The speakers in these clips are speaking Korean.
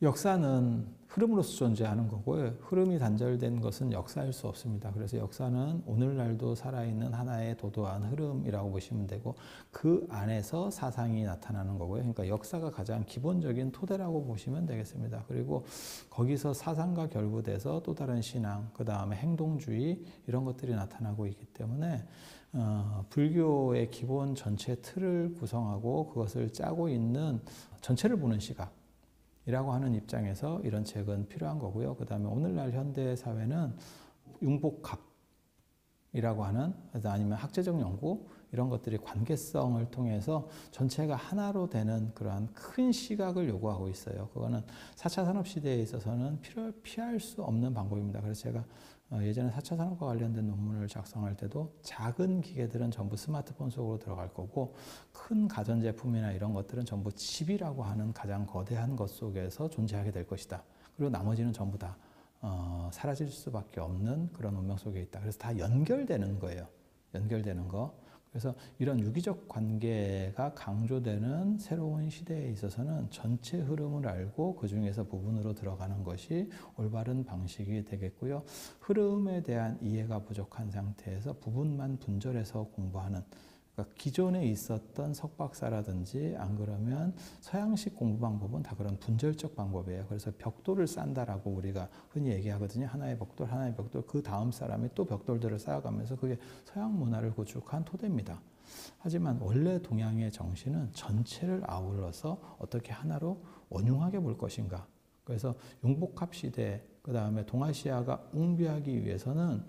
역사는 흐름으로서 존재하는 거고요. 흐름이 단절된 것은 역사일 수 없습니다. 그래서 역사는 오늘날도 살아있는 하나의 도도한 흐름이라고 보시면 되고 그 안에서 사상이 나타나는 거고요. 그러니까 역사가 가장 기본적인 토대라고 보시면 되겠습니다. 그리고 거기서 사상과 결부돼서 또 다른 신앙, 그 다음에 행동주의 이런 것들이 나타나고 있기 때문에 불교의 기본 전체 틀을 구성하고 그것을 짜고 있는 전체를 보는 시각 이라고 하는 입장에서 이런 책은 필요한 거고요. 그 다음에 오늘날 현대 사회는 융복합이라고 하는 아니면 학제적 연구 이런 것들이 관계성을 통해서 전체가 하나로 되는 그러한 큰 시각을 요구하고 있어요. 그거는 4차 산업시대에 있어서는 피할 수 없는 방법입니다. 그래서 제가 예전에 4차 산업과 관련된 논문을 작성할 때도 작은 기계들은 전부 스마트폰 속으로 들어갈 거고 큰 가전제품이나 이런 것들은 전부 칩이라고 하는 가장 거대한 것 속에서 존재하게 될 것이다. 그리고 나머지는 전부 다 사라질 수밖에 없는 그런 운명 속에 있다. 그래서 다 연결되는 거예요. 연결되는 거. 그래서 이런 유기적 관계가 강조되는 새로운 시대에 있어서는 전체 흐름을 알고 그 중에서 부분으로 들어가는 것이 올바른 방식이 되겠고요. 흐름에 대한 이해가 부족한 상태에서 부분만 분절해서 공부하는, 그러니까 기존에 있었던 석박사라든지 안 그러면 서양식 공부 방법은 다 그런 분절적 방법이에요. 그래서 벽돌을 쌓는다라고 우리가 흔히 얘기하거든요. 하나의 벽돌, 하나의 벽돌. 그 다음 사람이 또 벽돌들을 쌓아가면서 그게 서양 문화를 구축한 토대입니다. 하지만 원래 동양의 정신은 전체를 아울러서 어떻게 하나로 원흉하게 볼 것인가. 그래서 융복합 시대, 그 다음에 동아시아가 웅비하기 위해서는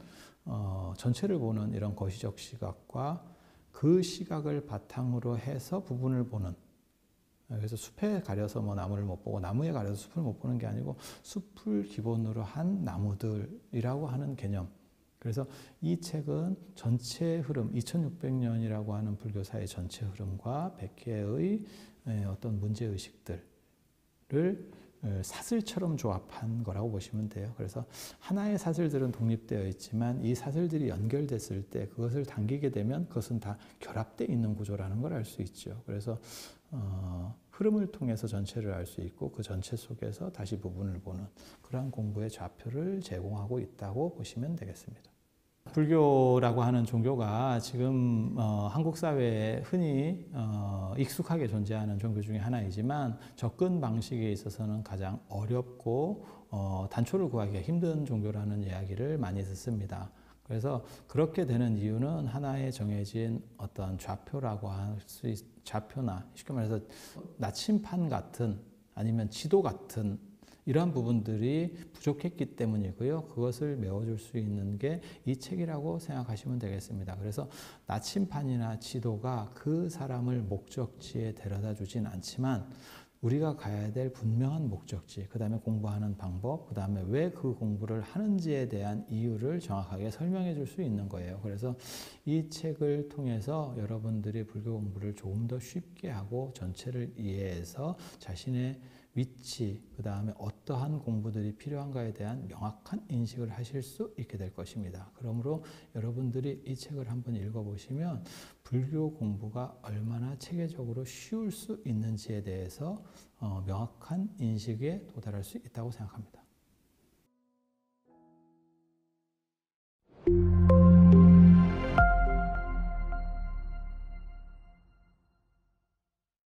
전체를 보는 이런 거시적 시각과 그 시각을 바탕으로 해서 부분을 보는, 그래서 숲에 가려서 뭐 나무를 못 보고 나무에 가려서 숲을 못 보는 게 아니고 숲을 기본으로 한 나무들이라고 하는 개념. 그래서 이 책은 전체 흐름, 2600년이라고 하는 불교사의 전체 흐름과 백회의 어떤 문제의식들을 사슬처럼 조합한 거라고 보시면 돼요. 그래서 하나의 사슬들은 독립되어 있지만 이 사슬들이 연결됐을 때 그것을 당기게 되면 그것은 다 결합되어 있는 구조라는 걸 알 수 있죠. 그래서 흐름을 통해서 전체를 알 수 있고 그 전체 속에서 다시 부분을 보는 그러한 공부의 좌표를 제공하고 있다고 보시면 되겠습니다. 불교라고 하는 종교가 지금 한국 사회에 흔히 익숙하게 존재하는 종교 중에 하나이지만 접근 방식에 있어서는 가장 어렵고 단초를 구하기가 힘든 종교라는 이야기를 많이 듣습니다. 그래서 그렇게 되는 이유는 하나의 정해진 어떤 좌표라고 할 수 좌표나 쉽게 말해서 나침판 같은 아니면 지도 같은 이러한 부분들이 부족했기 때문이고요. 그것을 메워줄 수 있는 게 이 책이라고 생각하시면 되겠습니다. 그래서 나침판이나 지도가 그 사람을 목적지에 데려다 주진 않지만 우리가 가야 될 분명한 목적지, 그 다음에 공부하는 방법, 그 다음에 왜 그 공부를 하는지에 대한 이유를 정확하게 설명해 줄 수 있는 거예요. 그래서 이 책을 통해서 여러분들이 불교 공부를 조금 더 쉽게 하고 전체를 이해해서 자신의 위치, 그 다음에 어떠한 공부들이 필요한가에 대한 명확한 인식을 하실 수 있게 될 것입니다. 그러므로 여러분들이 이 책을 한번 읽어보시면 불교 공부가 얼마나 체계적으로 쉬울 수 있는지에 대해서 명확한 인식에 도달할 수 있다고 생각합니다.